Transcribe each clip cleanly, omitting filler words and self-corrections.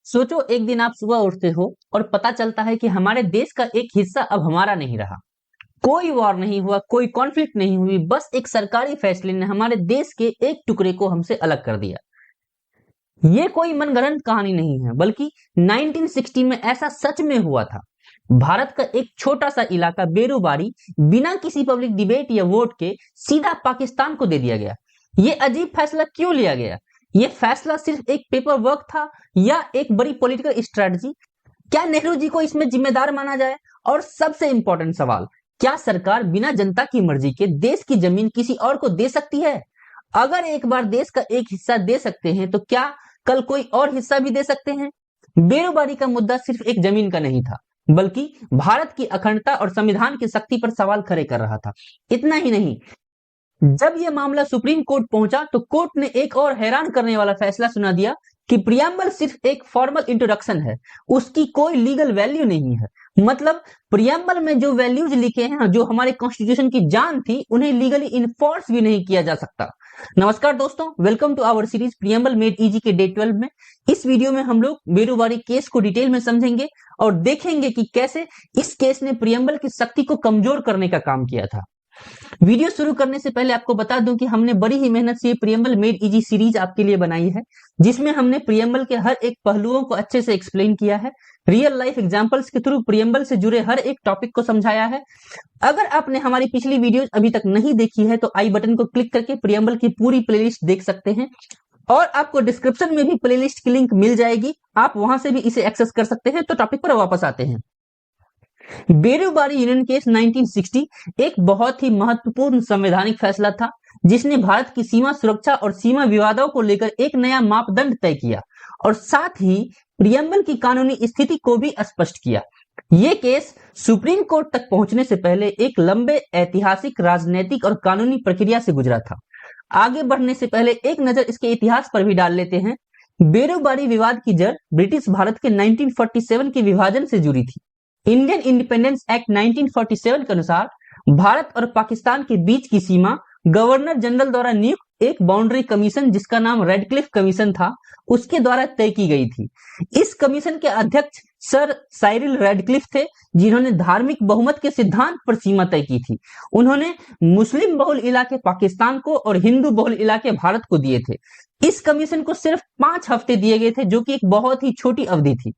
सोचो एक दिन आप सुबह उठते हो और पता चलता है कि हमारे देश का एक हिस्सा अब हमारा नहीं रहा। कोई वॉर नहीं हुआ, कोई कॉन्फ्लिक्ट नहीं हुई, बस एक सरकारी फैसले ने हमारे देश के एक टुकड़े को हमसे अलग कर दिया। ये कोई मनगढ़ंत कहानी नहीं है, बल्कि 1960 में ऐसा सच में हुआ था। भारत का एक छोटा सा इलाका बेरूबारी बिना किसी पब्लिक डिबेट या वोट के सीधा पाकिस्तान को दे दिया गया। ये अजीब फैसला क्यों लिया गया? ये फैसला सिर्फ एक पेपर वर्क था या एक बड़ी पॉलिटिकल स्ट्रेटजी? क्या नेहरू जी को इसमें जिम्मेदार माना जाए? और सबसे इंपॉर्टेंट सवाल, क्या सरकार बिना जनता की मर्जी के देश की जमीन किसी और को दे सकती है? अगर एक बार देश का एक हिस्सा दे सकते हैं तो क्या कल कोई और हिस्सा भी दे सकते हैं? बेरोबारी का मुद्दा सिर्फ एक जमीन का नहीं था, बल्कि भारत की अखंडता और संविधान की शक्ति पर सवाल खड़े कर रहा था। इतना ही नहीं, जब यह मामला सुप्रीम कोर्ट पहुंचा तो कोर्ट ने एक और हैरान करने वाला फैसला सुना दिया कि प्रियम्बल सिर्फ एक फॉर्मल इंट्रोडक्शन है, उसकी कोई लीगल वैल्यू नहीं है। मतलब प्रियम्बल में जो वैल्यूज लिखे हैं, जो हमारे कॉन्स्टिट्यूशन की जान थी, उन्हें लीगली इन्फोर्स भी नहीं किया जा सकता। नमस्कार दोस्तों, welcome to our series preamble made easy के डे 12 में। इस वीडियो में हम लोग बेरूबारी केस को डिटेल में समझेंगे और देखेंगे कि कैसे इस केस ने प्रियम्बल की शक्ति को कमजोर करने का काम किया था। वीडियो शुरू करने से पहले आपको बता दूं कि हमने बड़ी ही मेहनत से ये प्रियम्बल मेड इजी सीरीज आपके लिए बनाई है, जिसमें हमने प्रियम्बल के हर एक पहलुओं को अच्छे से एक्सप्लेन किया है। रियल लाइफ एग्जांपल्स के थ्रू प्रियम्बल से जुड़े हर एक टॉपिक को समझाया है। अगर आपने हमारी पिछली वीडियोस अभी तक नहीं देखी है तो आई बटन को क्लिक करके प्रियम्बल की पूरी प्लेलिस्ट देख सकते हैं और आपको डिस्क्रिप्शन में भी प्लेलिस्ट की लिंक मिल जाएगी, आप वहां से भी इसे एक्सेस कर सकते हैं। तो टॉपिक पर वापस आते हैं। बेरूबारी यूनियन केस 1960 एक बहुत ही महत्वपूर्ण संवैधानिक फैसला था, जिसने भारत की सीमा सुरक्षा और सीमा विवादों को लेकर एक नया मापदंड तय किया और साथ ही प्रियम्बल की कानूनी स्थिति को भी स्पष्ट किया। ये केस सुप्रीम कोर्ट तक पहुंचने से पहले एक लंबे ऐतिहासिक, राजनीतिक और कानूनी प्रक्रिया से गुजरा था। आगे बढ़ने से पहले एक नजर इसके इतिहास पर भी डाल लेते हैं। बेरूबारी विवाद की जड़ ब्रिटिश भारत के 1947 के विभाजन से जुड़ी थी। इंडियन इंडिपेंडेंस एक्ट 1947 के अनुसार भारत और पाकिस्तान के बीच की सीमा गवर्नर जनरल द्वारा नियुक्त एक बाउंड्री कमीशन, जिसका नाम रेडक्लिफ कमीशन था, उसके द्वारा तय की गई थी। इस कमीशन के अध्यक्ष सर साइरिल रेडक्लिफ थे, जिन्होंने धार्मिक बहुमत के सिद्धांत पर सीमा तय की थी। उन्होंने मुस्लिम बहुल इलाके पाकिस्तान को और हिंदू बहुल इलाके भारत को दिए थे। इस कमीशन को सिर्फ 5 हफ्ते दिए गए थे, जो कि एक बहुत ही छोटी अवधि थी।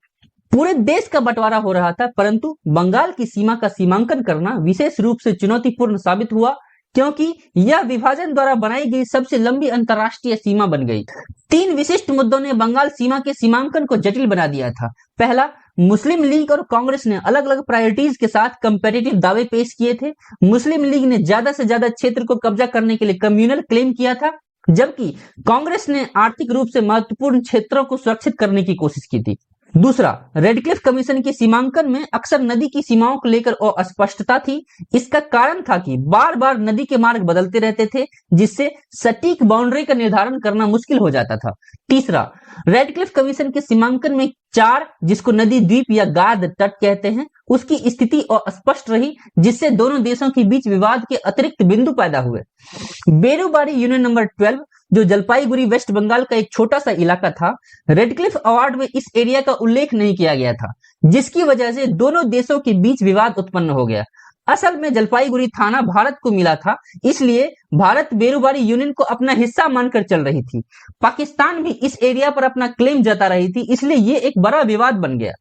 पूरे देश का बंटवारा हो रहा था, परंतु बंगाल की सीमा का सीमांकन करना विशेष रूप से चुनौतीपूर्ण साबित हुआ, क्योंकि यह विभाजन द्वारा बनाई गई सबसे लंबी अंतरराष्ट्रीय सीमा बन गई। 3 विशिष्ट मुद्दों ने बंगाल सीमा के सीमांकन को जटिल बना दिया था। पहला, मुस्लिम लीग और कांग्रेस ने अलग अलग प्रायोरिटीज के साथ कंपैरेटिव दावे पेश किए थे। मुस्लिम लीग ने ज्यादा से ज्यादा क्षेत्र को कब्जा करने के लिए कम्युनल क्लेम किया था, जबकि कांग्रेस ने आर्थिक रूप से महत्वपूर्ण क्षेत्रों को सुरक्षित करने की कोशिश की थी। दूसरा, रेडक्लिफ कमीशन के सीमांकन में अक्सर नदी की सीमाओं को लेकर अस्पष्टता थी। इसका कारण था कि बार बार नदी के मार्ग बदलते रहते थे, जिससे सटीक बाउंड्री का निर्धारण करना मुश्किल हो जाता था। तीसरा, रेडक्लिफ कमीशन के सीमांकन में 4, जिसको नदी द्वीप या गाद तट कहते हैं, उसकी स्थिति अस्पष्ट रही, जिससे दोनों देशों के बीच विवाद के अतिरिक्त बिंदु पैदा हुए। बेरूबारी यूनियन नंबर 12, जो जलपाईगुड़ी वेस्ट बंगाल का एक छोटा सा इलाका था, रेडक्लिफ अवार्ड में इस एरिया का उल्लेख नहीं किया गया था, जिसकी वजह से दोनों देशों के बीच विवाद उत्पन्न हो गया। असल में जलपाईगुड़ी थाना भारत को मिला था, इसलिए भारत बेरूबारी यूनियन को अपना हिस्सा मानकर चल रही थी। पाकिस्तान भी इस एरिया पर अपना क्लेम जता रही थी, इसलिए ये एक बड़ा विवाद बन गया।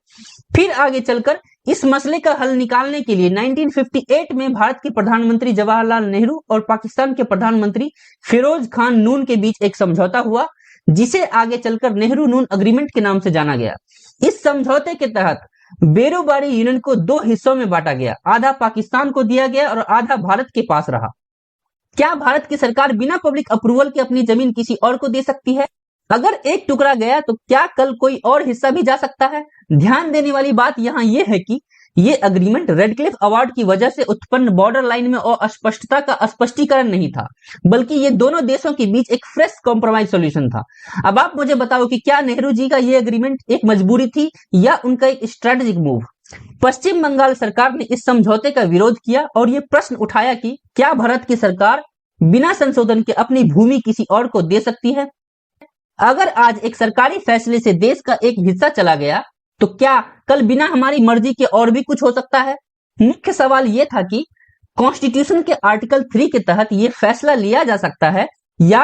फिर आगे चलकर इस मसले का हल निकालने के लिए 1958 में भारत के प्रधानमंत्री जवाहरलाल नेहरू और पाकिस्तान के प्रधानमंत्री फिरोज खान नून के बीच एक समझौता हुआ, जिसे आगे चलकर नेहरू नून अग्रीमेंट के नाम से जाना गया। इस समझौते के तहत बेरूबारी यूनियन को 2 हिस्सों में बांटा गया, आधा पाकिस्तान को दिया गया और आधा भारत के पास रहा। क्या भारत की सरकार बिना पब्लिक अप्रूवल के अपनी जमीन किसी और को दे सकती है? अगर एक टुकड़ा गया तो क्या कल कोई और हिस्सा भी जा सकता है? ध्यान देने वाली बात यहाँ यह है कि ये अग्रीमेंट रेडक्लिफ अवार्ड की वजह से उत्पन्न बॉर्डर लाइन में अस्पष्टता का स्पष्टीकरण नहीं था, बल्कि ये दोनों देशों के बीच एक फ्रेश कॉम्प्रोमाइज सॉल्यूशन था। अब आप मुझे बताओ कि क्या नेहरू जी का ये अग्रीमेंट एक मजबूरी थी या उनका एक स्ट्रेटेजिक मूव? पश्चिम बंगाल सरकार ने इस समझौते का विरोध किया और ये प्रश्न उठाया कि क्या भारत की सरकार बिना संशोधन के अपनी भूमि किसी और को दे सकती है? अगर आज एक सरकारी फैसले से देश का एक हिस्सा चला गया तो क्या कल बिना हमारी मर्जी के और भी कुछ हो सकता है? मुख्य सवाल यह था कि कॉन्स्टिट्यूशन के आर्टिकल 3 के तहत यह फैसला लिया जा सकता है या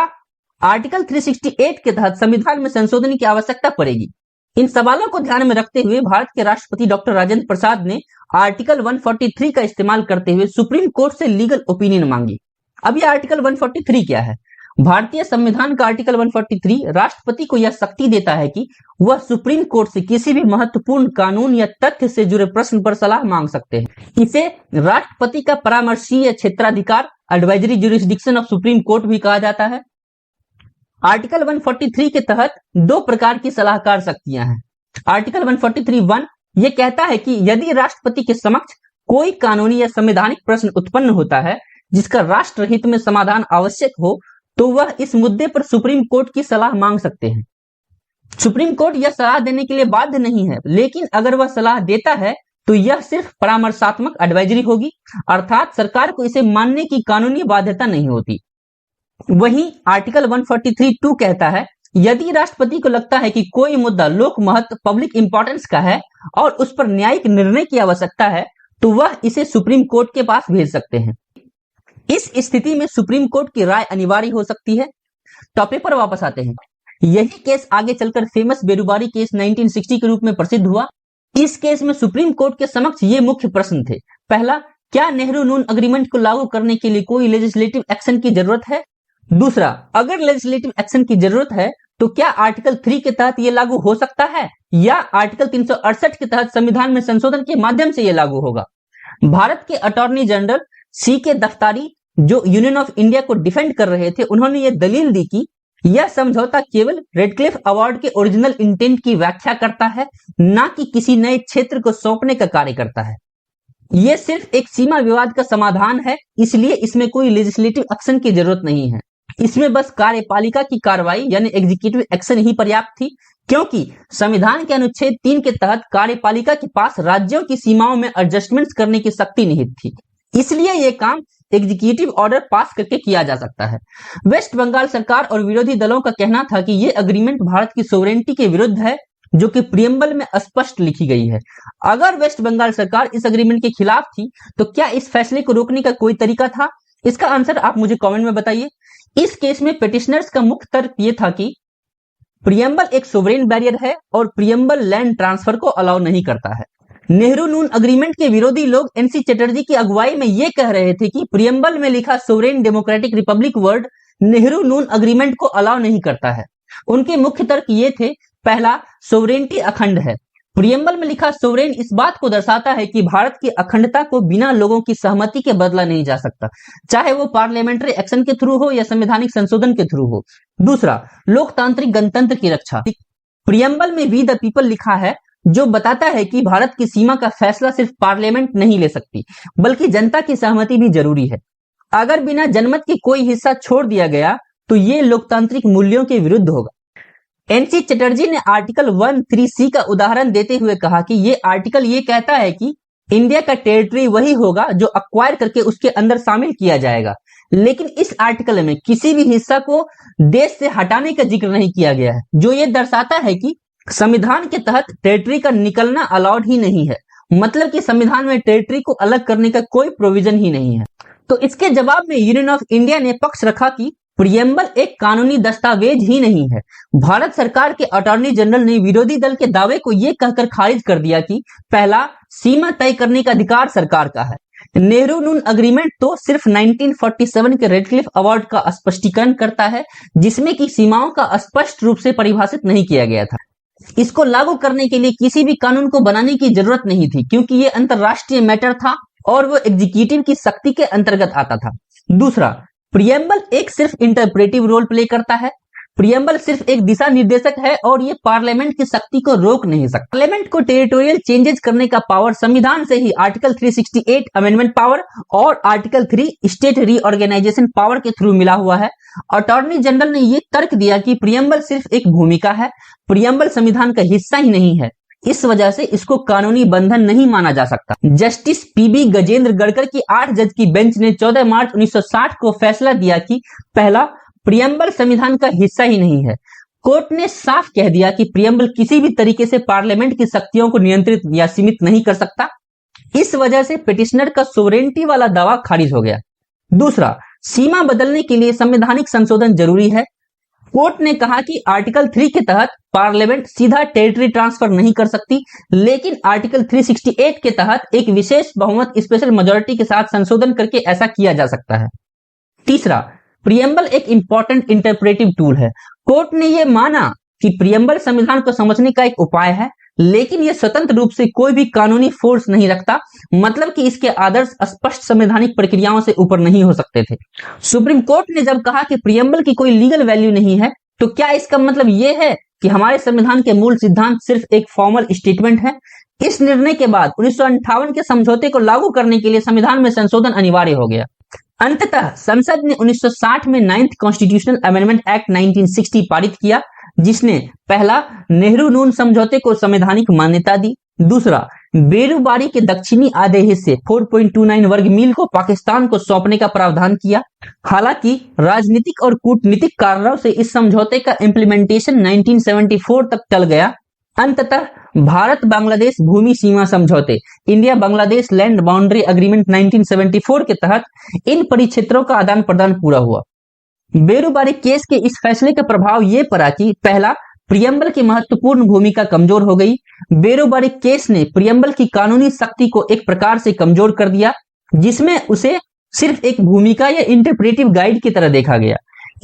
आर्टिकल 368 के तहत संविधान में संशोधन की आवश्यकता पड़ेगी। इन सवालों को ध्यान में रखते हुए भारत के राष्ट्रपति डॉक्टर राजेंद्र प्रसाद ने आर्टिकल 143 का इस्तेमाल करते हुए सुप्रीम कोर्ट से लीगल ओपिनियन मांगी। अब यह आर्टिकल 143 क्या है? भारतीय संविधान का आर्टिकल 143 राष्ट्रपति को यह शक्ति देता है कि वह सुप्रीम कोर्ट से किसी भी महत्वपूर्ण कानून या तथ्य से जुड़े प्रश्न पर सलाह मांग सकते हैं। इसे राष्ट्रपति का परामर्शीय क्षेत्राधिकार, advisory jurisdiction of supreme court भी कहा जाता है। आर्टिकल 143 के तहत दो प्रकार की सलाहकार शक्तियां हैं। आर्टिकल 143(1) यह कहता है कि यदि राष्ट्रपति के समक्ष कोई कानूनी या संवैधानिक प्रश्न उत्पन्न होता है जिसका राष्ट्र हित में समाधान आवश्यक हो तो वह इस मुद्दे पर सुप्रीम कोर्ट की सलाह मांग सकते हैं। सुप्रीम कोर्ट यह सलाह देने के लिए बाध्य नहीं है, लेकिन अगर वह सलाह देता है तो यह सिर्फ परामर्शात्मक एडवाइजरी होगी, अर्थात सरकार को इसे मानने की कानूनी बाध्यता नहीं होती। वहीं आर्टिकल 143(2) कहता है यदि राष्ट्रपति को लगता है कि कोई मुद्दा लोक महत्व, पब्लिक इंपॉर्टेंस का है और उस पर न्यायिक निर्णय की आवश्यकता है तो वह इसे सुप्रीम कोर्ट के पास भेज सकते हैं। इस स्थिति में सुप्रीम कोर्ट की राय अनिवार्य हो सकती है। टॉपिक पर वापस आते हैं। यही केस आगे चलकर फेमस बेरुबारी केस 1960 के रूप में प्रसिद्ध हुआ। इस केस में सुप्रीम कोर्ट के समक्ष ये मुख्य प्रश्न थे। पहला, क्या नेहरू नून एग्रीमेंट को लागू करने के लिए कोई लेजिस्लेटिव एक्शन की जरूरत है? दूसरा, अगर लेजिस्लेटिव एक्शन की जरूरत है तो क्या आर्टिकल 3 के तहत यह लागू हो सकता है या आर्टिकल 368 के तहत संविधान में संशोधन के माध्यम से यह लागू होगा? भारत के अटॉर्नी जनरल C.K. दफ्तारी, जो यूनियन ऑफ इंडिया को डिफेंड कर रहे थे, उन्होंने यह दलील दी कि यह समझौता केवल रेडक्लिफ अवार्ड के ओरिजिनल इंटेंट की व्याख्या करता है, ना कि किसी नए क्षेत्र को सौंपने का कार्य करता है। यह सिर्फ एक सीमा विवाद का समाधान है, इसलिए इसमें कोई लेजिस्लेटिव एक्शन की जरूरत नहीं है। इसमें बस कार्यपालिका की कार्रवाई यानी एग्जीक्यूटिव एक्शन ही पर्याप्त थी, क्योंकि संविधान के अनुच्छेद 3 के तहत कार्यपालिका के पास राज्यों की सीमाओं में एडजस्टमेंट्स करने की शक्ति निहित थी, इसलिए यह काम एग्जीक्यूटिव ऑर्डर पास करके किया जा सकता है। वेस्ट बंगाल सरकार और विरोधी दलों का कहना था कि यह एग्रीमेंट भारत की सोवरेनिटी के विरुद्ध है, जो कि प्रियम्बल में स्पष्ट लिखी गई है। अगर वेस्ट बंगाल सरकार इस एग्रीमेंट के खिलाफ थी तो क्या इस फैसले को रोकने का कोई तरीका था? इसका आंसर आप मुझे कमेंट में बताइए। इस केस में पिटिशनर्स का मुख्य तर्क यह था कि प्रियम्बल एक सोवरेन बैरियर है और प्रियम्बल लैंड ट्रांसफर को अलाउ नहीं करता है। नेहरू नून एग्रीमेंट के विरोधी लोग एनसी चटर्जी की अगुवाई में यह कह रहे थे कि प्रियम्बल में लिखा sovereign democratic republic word Nehru Noon agreement को अलाउ नहीं करता है। उनके मुख्य तर्क ये थे, पहला, सोवरेनिटी अखंड है। प्रियम्बल में लिखा सोवरेन इस बात को दर्शाता है कि भारत की अखंडता को बिना लोगों की सहमति के बदला नहीं जा सकता, चाहे वो पार्लियामेंट्री एक्शन के थ्रू हो या संवैधानिक संशोधन के थ्रू हो। दूसरा, लोकतांत्रिक गणतंत्र की रक्षा। प्रियम्बल में वी द पीपल लिखा है, जो बताता है कि भारत की सीमा का फैसला सिर्फ पार्लियामेंट नहीं ले सकती, बल्कि जनता की सहमति भी जरूरी है। अगर बिना जनमत के कोई हिस्सा छोड़ दिया गया तो ये लोकतांत्रिक मूल्यों के विरुद्ध होगा। एनसी चटर्जी ने आर्टिकल 13C का उदाहरण देते हुए कहा कि ये आर्टिकल ये कहता है कि इंडिया का टेरिटरी वही होगा जो अक्वायर करके उसके अंदर शामिल किया जाएगा, लेकिन इस आर्टिकल में किसी भी हिस्सा को देश से हटाने का जिक्र नहीं किया गया है, जो ये दर्शाता है कि संविधान के तहत टेरिटरी का निकलना अलाउड ही नहीं है। मतलब कि संविधान में टेरिटरी को अलग करने का कोई प्रोविजन ही नहीं है। तो इसके जवाब में यूनियन ऑफ इंडिया ने पक्ष रखा कि प्रियम्बल एक कानूनी दस्तावेज ही नहीं है। भारत सरकार के अटॉर्नी जनरल ने विरोधी दल के दावे को यह कहकर खारिज कर दिया कि पहला, सीमा तय करने का अधिकार सरकार का है। नेहरू नून एग्रीमेंट तो सिर्फ 1947 के रेडक्लिफ अवार्ड का स्पष्टीकरण करता है, जिसमें की सीमाओं का स्पष्ट रूप से परिभाषित नहीं किया गया था। इसको लागू करने के लिए किसी भी कानून को बनाने की जरूरत नहीं थी, क्योंकि ये अंतरराष्ट्रीय मैटर था और वो एग्जीक्यूटिव की शक्ति के अंतर्गत आता था। दूसरा, प्रियम्बल एक सिर्फ इंटरप्रेटिव रोल प्ले करता है। प्रियम्बल सिर्फ एक दिशा निर्देशक है और ये पार्लियामेंट की शक्ति को रोक नहीं सकता। पार्लियामेंट को टेरिटोरियल चेंजेस करने का पावर संविधान से ही आर्टिकल 368 अमेंडमेंट पावर और आर्टिकल 3 स्टेट रीऑर्गेनाइजेशन पावर के थ्रू मिला हुआ है। अटॉर्नी जनरल ने यह तर्क दिया कि प्रियम्बल सिर्फ एक भूमिका है, प्रियम्बल संविधान का हिस्सा ही नहीं है, इस वजह से इसको कानूनी बंधन नहीं माना जा सकता। जस्टिस पीबी गजेंद्र गड़कर की 8 जज की बेंच ने 14 मार्च 1960 को फैसला दिया कि पहला, प्रियम्बल संविधान का हिस्सा ही नहीं है। कोर्ट ने साफ कह दिया कि प्रियम्बल किसी भी तरीके से पार्लियामेंट की शक्तियों को नियंत्रित या सीमित नहीं कर सकता। इस वजह से पिटिशनर का सोवरेनिटी वाला दावा खारिज हो गया। दूसरा, सीमा बदलने के लिए संवैधानिक संशोधन जरूरी है। कोर्ट ने कहा कि आर्टिकल 3 के तहत पार्लियामेंट सीधा टेरिटरी ट्रांसफर नहीं कर सकती, लेकिन आर्टिकल 368 के तहत एक विशेष बहुमत स्पेशल मेजोरिटी के साथ संशोधन करके ऐसा किया जा सकता है। तीसरा, प्रियम्बल एक इंपॉर्टेंट इंटरप्रेटिव टूल है। कोर्ट ने यह माना कि प्रियम्बल संविधान को समझने का एक उपाय है, लेकिन यह स्वतंत्र रूप से कोई भी कानूनी फोर्स नहीं रखता, मतलब कि इसके आदर्श स्पष्ट संवैधानिक प्रक्रियाओं से ऊपर नहीं हो सकते थे। सुप्रीम कोर्ट ने जब कहा कि प्रियम्बल की कोई लीगल वैल्यू नहीं है, तो क्या इसका मतलब यह है कि हमारे संविधान के मूल सिद्धांत सिर्फ एक फॉर्मल स्टेटमेंट है? इस निर्णय के बाद 1958 के समझौते को लागू करने के लिए संविधान में संशोधन अनिवार्य हो गया। अंततः संसद ने 1960 में 9th कॉन्स्टिट्यूशनल अमेंडमेंट एक्ट 1960 पारित किया, जिसने पहला नेहरू नून समझौते को संवैधानिक मान्यता दी। दूसरा, बेरूबारी के दक्षिणी आधे हिस्से 4.29 वर्ग मील को पाकिस्तान को सौंपने का प्रावधान किया। हालांकि राजनीतिक और कूटनीतिक कारणों से इस समझौते का इम्प्लीमेंटेशन 1974 तक टल गया। अंततः भारत बांग्लादेश भूमि सीमा समझौते India Bangladesh land boundary agreement 1974 के तहत इन परिक्षेत्रों का आदान प्रदान पूरा हुआ। बेरूबारी केस के इस फैसले का प्रभाव यह पड़ा कि पहला, प्रियम्बल की महत्वपूर्ण भूमिका कमजोर हो गई। बेरूबारी केस ने प्रियम्बल की कानूनी शक्ति को एक प्रकार से कमजोर कर दिया, जिसमें उसे सिर्फ एक भूमिका या इंटरप्रेटिव गाइड की तरह देखा गया।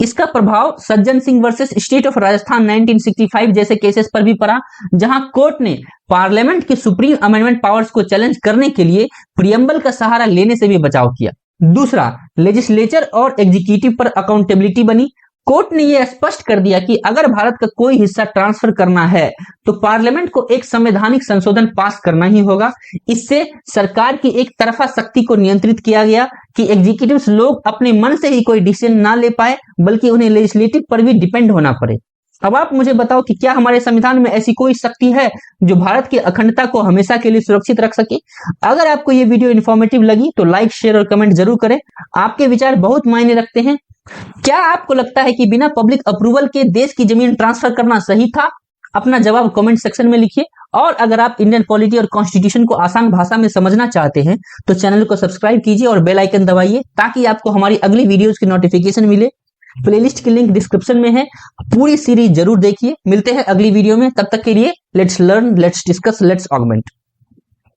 इसका प्रभाव Sajjan Singh versus state of Rajasthan 1965 जैसे केसेस पर भी पड़ा, जहां कोर्ट ने पार्लियामेंट की सुप्रीम अमेंडमेंट पावर्स को चैलेंज करने के लिए प्रियम्बल का सहारा लेने से भी बचाव किया। दूसरा, लेजिस्लेचर और एग्जीक्यूटिव पर अकाउंटेबिलिटी बनी। कोर्ट ने यह स्पष्ट कर दिया कि अगर भारत का कोई हिस्सा ट्रांसफर करना है तो पार्लियामेंट को एक संवैधानिक संशोधन पास करना ही होगा। इससे सरकार की एक तरफा शक्ति को नियंत्रित किया गया कि एग्जीक्यूटिव लोग अपने मन से ही कोई डिसीजन ना ले पाए, बल्कि उन्हें लेजिस्लेटिव पर भी डिपेंड होना पड़े। अब आप मुझे बताओ कि क्या हमारे संविधान में ऐसी कोई शक्ति है जो भारत की अखंडता को हमेशा के लिए सुरक्षित रख सके? अगर आपको ये वीडियो इन्फॉर्मेटिव लगी तो लाइक, शेयर और कमेंट जरूर करें। आपके विचार बहुत मायने रखते हैं। क्या आपको लगता है कि बिना पब्लिक अप्रूवल के देश की जमीन ट्रांसफर करना सही था? अपना जवाब कमेंट सेक्शन में लिखिए। और अगर आप इंडियन पॉलिटी और कॉन्स्टिट्यूशन को आसान भाषा में समझना चाहते हैं तो चैनल को सब्सक्राइब कीजिए और बेल आइकन दबाइए, ताकि आपको हमारी अगली वीडियोस की नोटिफिकेशन मिले। प्लेलिस्ट की लिंक डिस्क्रिप्शन में है, पूरी सीरीज जरूर देखिए। मिलते हैं अगली वीडियो में, तब तक के लिए let's learn, let's discuss, let's augment.